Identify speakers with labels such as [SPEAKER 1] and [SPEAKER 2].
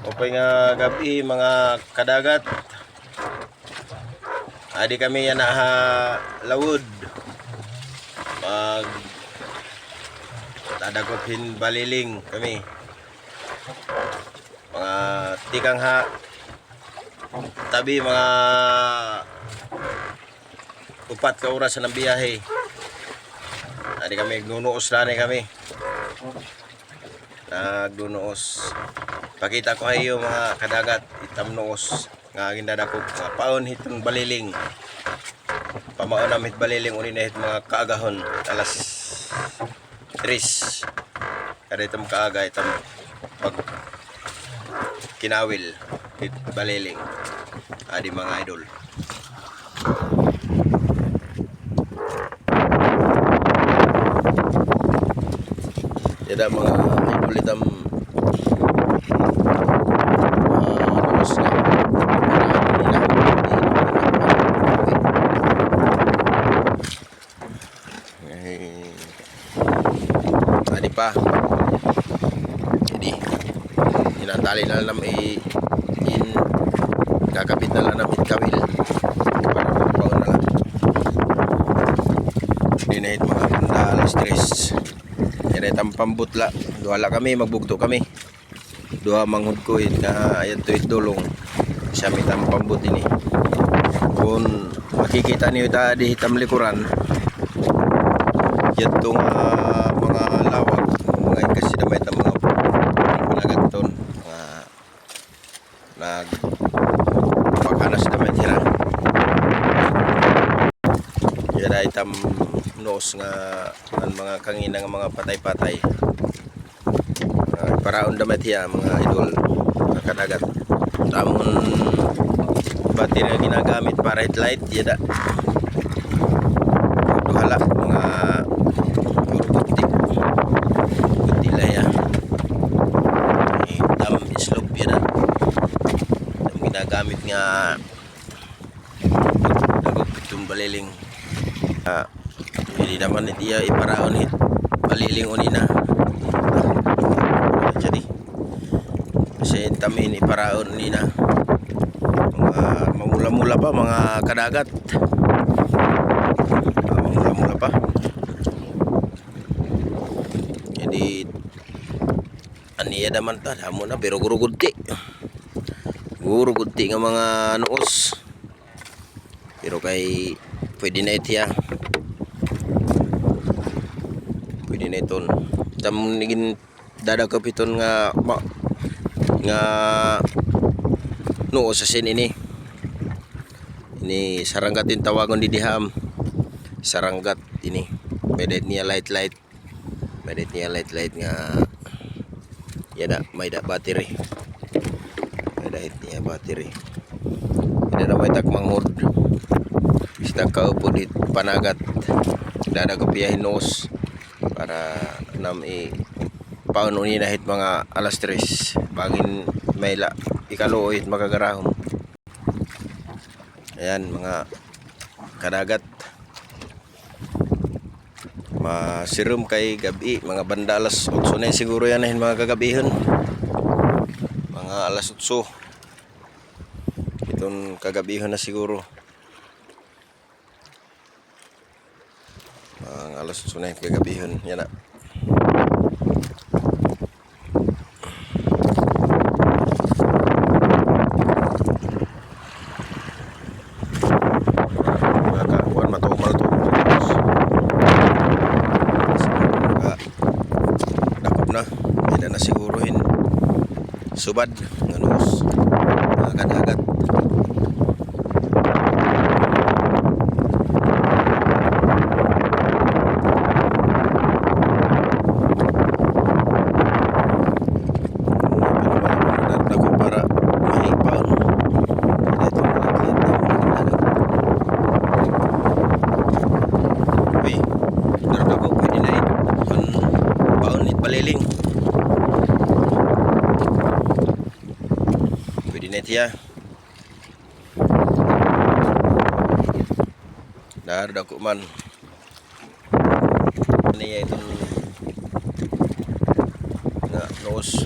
[SPEAKER 1] Upay nga gabi mga kadagat. Adi kami yan lawod. Mag tadagopin baliling kami. Mga tikang tabi mga 4 ka oras ng biyahe. Adi kami nagnunuos na kami. Nagnunuos. Pakita ko kayo mga kadagat, itam noos nga gindadakop nga paon hiton baliling. Pamaon namit baliling uni na hit mga kaagahon alas 3. Kada itam kaaga itam pag kinawil hit baliling. Adi mga idol. Yada mga idol itam tadi pa jadi inantali na lang kakapit na lang namit kawil para magpaon na lang dinahit mga banda alas 3 diretang pambutla duhala kami magbugto kami duha manghud ko nga ayan to idulong siya mitang pambut ini kung makikita niyo di hitam likuran yan tong mga lawag mga kasi damay ng mga panaganton mga nagpakanas damay tira yan ay itam noos nga ang mga kangina nga mga patay-patay paraon damay tiya mga idol mga kadagat tamon battery nga ginagamit para headlight yada duhala mga kutilaya tam slope yada ang ginagamit nga dagog pitong baliling hindi naman niya iparaon hit baliling unina jadi kasi tamin iparaon nina mga mamula-mula pa mga kadagat mamula-mula pa jadi aniya naman ta damo na pero guru gunti nga mga noos pero kay pwede na itiya pwede na iton tam nigin dadakap iton nga noos sa sin ini saranggat yung tawagon di diham saranggat ini medet niya light nga yada may da battery may niya battery yada may takmanghod sita kaupo di panagat dadagapiyahin noos para nam paon uni na hit mga alas 3 bagin may ikaluoy magagarahom. Ayan mga kadagat masirum kay gabi mga banda alas 8 na siguro yan mga kagabihon mga alas 8 itong kagabihon na siguro mga alas 8 na kagabihon yan na hindi na siguruhin subad nganos mga kadagat ako para mahipaon dito uy naroon ako pwede na paon it baliling ya dar dakuman niya itong nga nose